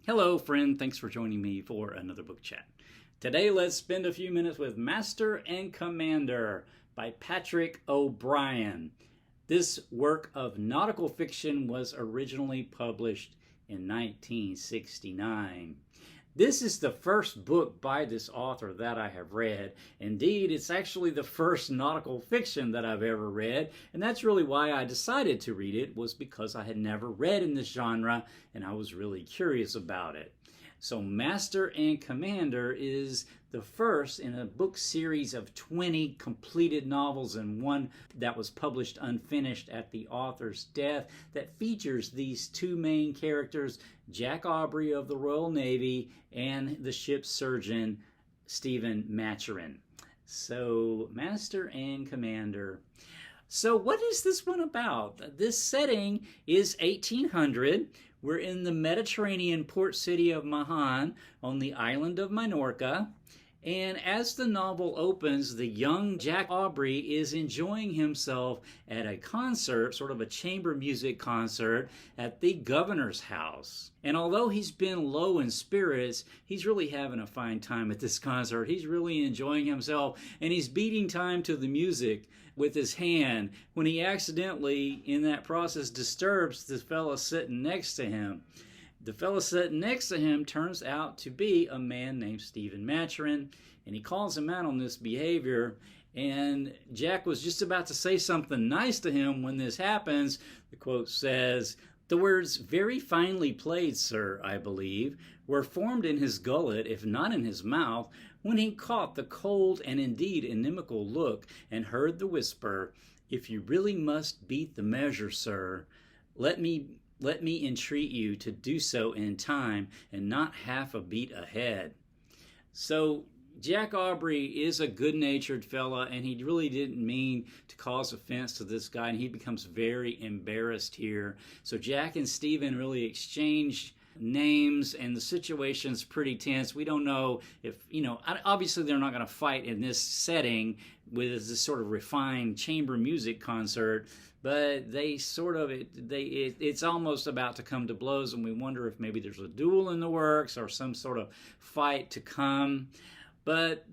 Hello, friend. Thanks for joining me for another book chat. Today, let's spend a few minutes with Master and Commander by Patrick O'Brian. This work of nautical fiction was originally published in 1969. This is the first book by this author that I have read. Indeed, it's actually the first nautical fiction that I've ever read, and that's really why I decided to read it, was because I had never read in this genre, and I was really curious about it. So Master and Commander is the first in a book series of 20 completed novels and one that was published unfinished at the author's death that features these two main characters, Jack Aubrey of the Royal Navy and the ship's surgeon, Stephen Maturin. So Master and Commander. So what is this one about? This setting is 1800. We're in the Mediterranean port city of Mahan on the island of Minorca. And as the novel opens, the young Jack Aubrey is enjoying himself at a concert, sort of a chamber music concert, at the governor's house. And although he's been low in spirits, he's really having a fine time at this concert. He's really enjoying himself, and he's beating time to the music with his hand when he accidentally, in that process, disturbs the fellow sitting next to him. The fellow sitting next to him turns out to be a man named Stephen Maturin, and he calls him out on this behavior. And Jack was just about to say something nice to him when this happens. The quote says, "The words 'very finely played, sir, I believe,' were formed in his gullet, if not in his mouth, when he caught the cold and indeed inimical look, and heard the whisper, 'If you really must beat the measure, sir, let me entreat you to do so in time, and not half a beat ahead.'" So Jack Aubrey is a good-natured fella, and he really didn't mean to cause offense to this guy, and he becomes very embarrassed here. So Jack and Stephen really exchange names, and the situation's pretty tense. We don't know if, obviously they're not going to fight in this setting with this sort of refined chamber music concert, but it's almost about to come to blows, and we wonder if maybe there's a duel in the works or some sort of fight to come. But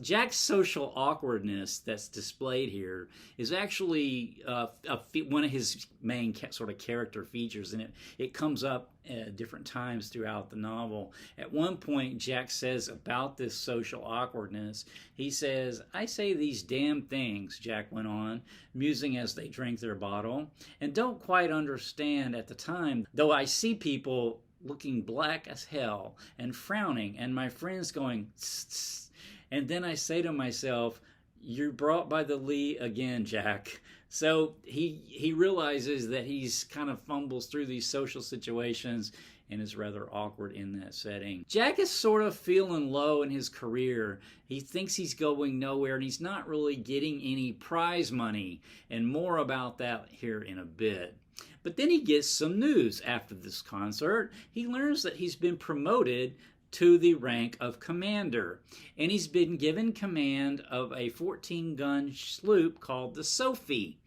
Jack's social awkwardness that's displayed here is actually one of his main sort of character features, and it comes up at different times throughout the novel. At one point, Jack says about this social awkwardness, he says, "I say these damn things," Jack went on, musing as they drank their bottle, "and don't quite understand at the time, though I see people looking black as hell and frowning, and my friends going tss, tss. And then I say to myself, 'You're brought by the lee again, Jack.'" So he realizes that he's kind of fumbles through these social situations and is rather awkward in that setting. Jack is sort of feeling low in his career. He thinks he's going nowhere, and he's not really getting any prize money, and more about that here in a bit. But then he gets some news after this concert. He learns that he's been promoted to the rank of commander, and he's been given command of a 14-gun sloop called the Sophie.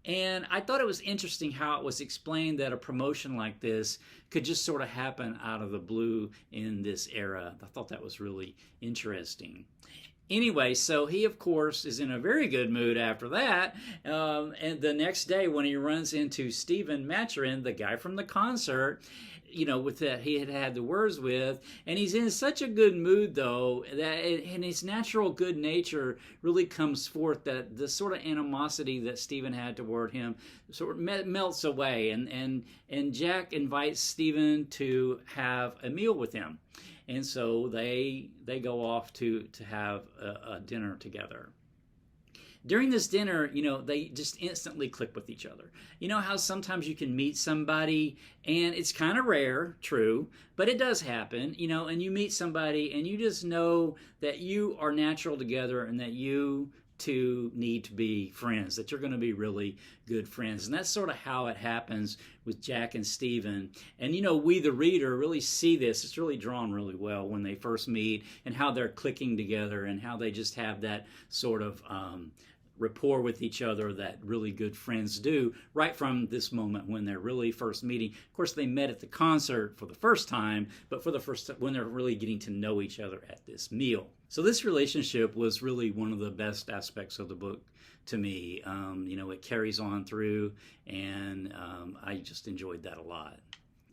And I thought it was interesting how it was explained that a promotion like this could just sort of happen out of the blue in this era. I thought that was really interesting. Anyway, so he, of course, is in a very good mood after that. And the next day when he runs into Stephen Maturin, the guy from the concert, with that he had had the words with, and he's in such a good mood, though, that and his natural good nature really comes forth, that the sort of animosity that Stephen had toward him sort of melts away, and Jack invites Stephen to have a meal with him. And so they go off to have a dinner together. During this dinner, they just instantly click with each other. You know how sometimes you can meet somebody, and it's kind of rare, true, but it does happen, and you meet somebody, and you just know that you are natural together, and that you two need to be friends, that you're going to be really good friends. And that's sort of how it happens with Jack and Stephen. And we, the reader, really see this. It's really drawn really well when they first meet, and how they're clicking together, and how they just have that sort of rapport with each other that really good friends do right from this moment when they're really first meeting. Of course, they met at the concert for the first time, but for the first time when they're really getting to know each other at this meal. So this relationship was really one of the best aspects of the book to me. It carries on through, and I just enjoyed that a lot.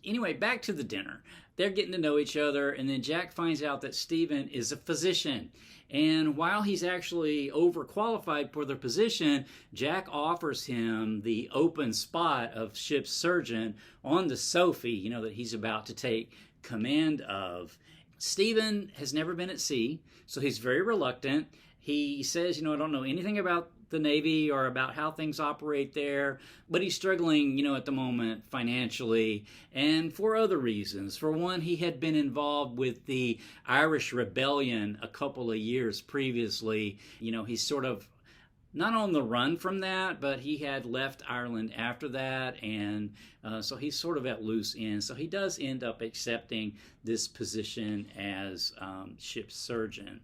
Anyway, back to the dinner. They're getting to know each other, and then Jack finds out that Stephen is a physician. And while he's actually overqualified for the position, Jack offers him the open spot of ship's surgeon on the Sophie, that he's about to take command of. Stephen has never been at sea, so he's very reluctant. He says, I don't know anything about the Navy or about how things operate there, but he's struggling, at the moment financially and for other reasons. For one, he had been involved with the Irish Rebellion a couple of years previously. He's sort of not on the run from that, but he had left Ireland after that, and so he's sort of at loose ends. So he does end up accepting this position as ship's surgeon.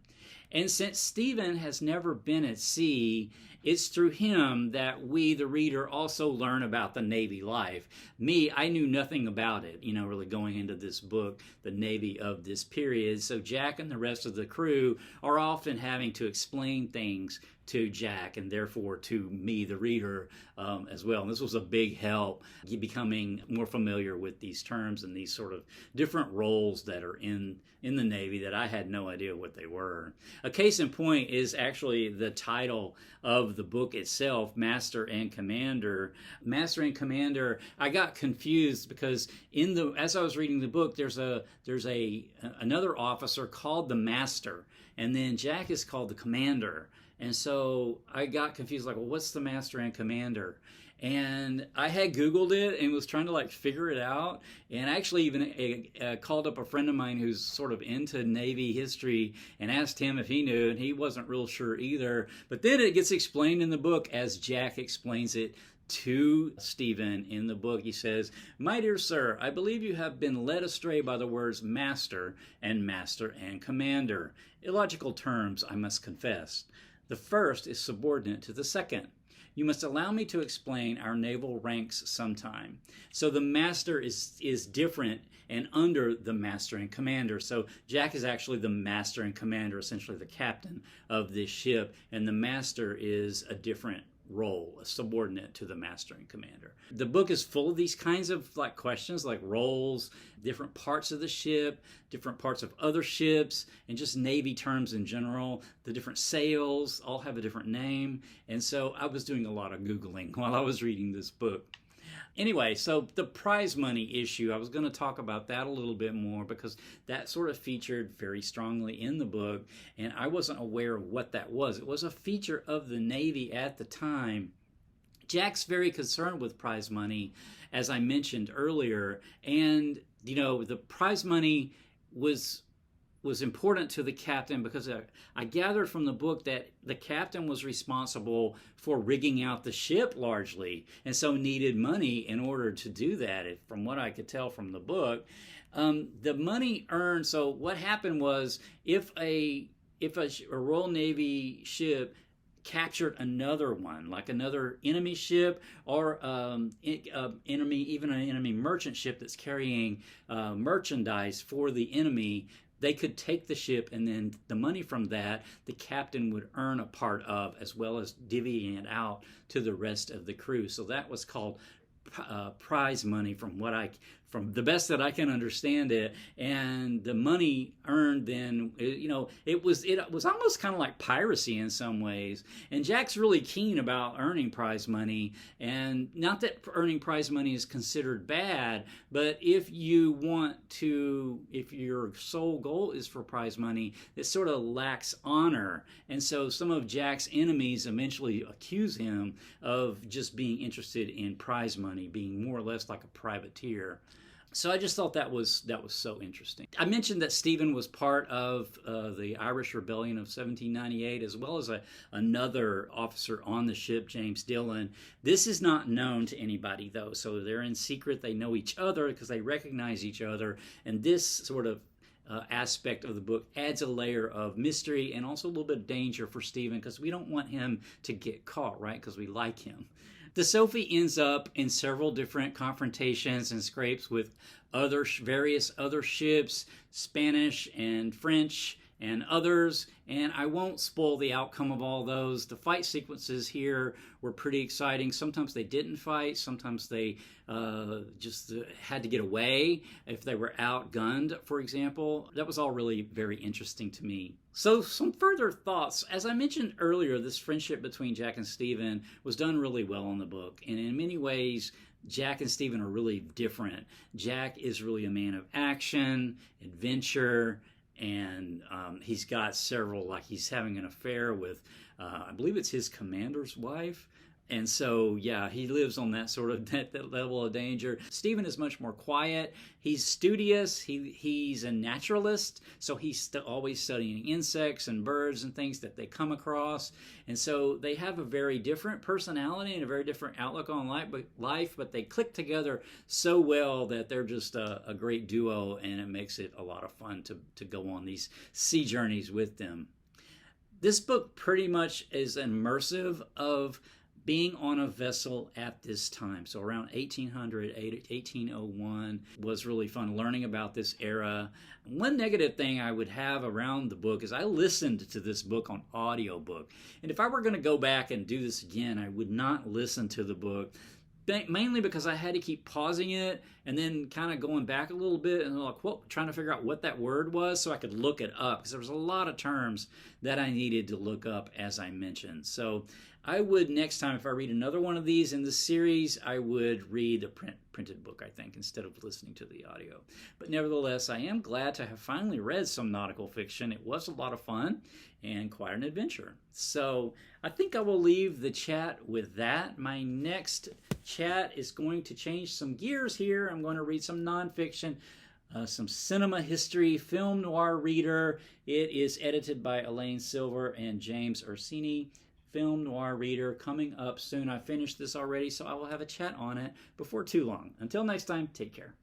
And since Stephen has never been at sea, it's through him that we, the reader, also learn about the Navy life. Me, I knew nothing about it, really going into this book, the Navy of this period. So Jack and the rest of the crew are often having to explain things to Jack and therefore to me, the reader, as well. And this was a big help, becoming more familiar with these terms and these sort of different roles that are in the Navy that I had no idea what they were. A case in point is actually the title of the book itself, Master and Commander. Master and Commander, I got confused because as I was reading the book, there's another officer called the Master, and then Jack is called the Commander. And so I got confused, like, well, what's the Master and Commander? And I had Googled it and was trying to figure it out. And I actually even called up a friend of mine who's sort of into Navy history and asked him if he knew, and he wasn't real sure either. But then it gets explained in the book as Jack explains it to Stephen in the book. He says, "My dear sir, I believe you have been led astray by the words master and commander. Illogical terms, I must confess. The first is subordinate to the second. You must allow me to explain our naval ranks sometime." So the master is different and under the master and commander. So Jack is actually the master and commander, essentially the captain of this ship, and the master is a different role, a subordinate to the master and commander. The book is full of these kinds of questions, like roles, different parts of the ship, different parts of other ships, and just Navy terms in general. The different sails all have a different name. And so I was doing a lot of Googling while I was reading this book. Anyway, so the prize money issue, I was going to talk about that a little bit more because that sort of featured very strongly in the book, and I wasn't aware of what that was. It was a feature of the Navy at the time. Jack's very concerned with prize money, as I mentioned earlier, and the prize money was important to the captain because I gathered from the book that the captain was responsible for rigging out the ship largely, and so needed money in order to do that, from what I could tell from the book. The money earned, so what happened was if a Royal Navy ship captured another one, like another enemy ship or even an enemy merchant ship that's carrying merchandise for the enemy, they could take the ship, and then the money from that, the captain would earn a part of, as well as divvying it out to the rest of the crew. So that was called prize money, from the best that I can understand it. And the money earned then, it was almost kind of like piracy in some ways. And Jack's really keen about earning prize money, and not that earning prize money is considered bad, but if your sole goal is for prize money, it sort of lacks honor. And so some of Jack's enemies eventually accuse him of just being interested in prize money, being more or less like a privateer. So I just thought that was so interesting. I mentioned that Stephen was part of the Irish Rebellion of 1798, as well as another officer on the ship, James Dillon. This is not known to anybody, though, so they're in secret. They know each other because they recognize each other, and this sort of aspect of the book adds a layer of mystery and also a little bit of danger for Stephen, because we don't want him to get caught, right? Because we like him. The Sophie ends up in several different confrontations and scrapes with various other ships, Spanish and French and others, and I won't spoil the outcome of all those. The fight sequences here were pretty exciting. Sometimes they didn't fight, sometimes they just had to get away if they were outgunned, for example. That was all really very interesting to me. So some further thoughts. As I mentioned earlier, this friendship between Jack and Stephen was done really well in the book, and in many ways Jack and Stephen are really different. Jack is really a man of action, adventure, and he's got several, like he's having an affair with, I believe it's his commander's wife. And so, yeah, he lives on that sort of that level of danger. Stephen is much more quiet. He's studious. He's a naturalist, so he's always studying insects and birds and things that they come across. And so they have a very different personality and a very different outlook on life, but they click together so well that they're just a great duo, and it makes it a lot of fun to go on these sea journeys with them. This book pretty much is immersive of being on a vessel at this time. So around 1800, 1801 was really fun learning about this era. One negative thing I would have around the book is I listened to this book on audiobook. And if I were going to go back and do this again, I would not listen to the book, mainly because I had to keep pausing it and then kind of going back a little bit and like, trying to figure out what that word was so I could look it up, because there was a lot of terms that I needed to look up, as I mentioned. So I would, next time, if I read another one of these in the series, I would read the printed book, I think, instead of listening to the audio. But nevertheless, I am glad to have finally read some nautical fiction. It was a lot of fun and quite an adventure. So I think I will leave the chat with that. My next chat is going to change some gears here. I'm going to read some nonfiction, some cinema history, film noir reader. It is edited by Alain Silver and James Ursini. Film noir reader coming up soon. I finished this already, so I will have a chat on it before too long. Until next time, take care.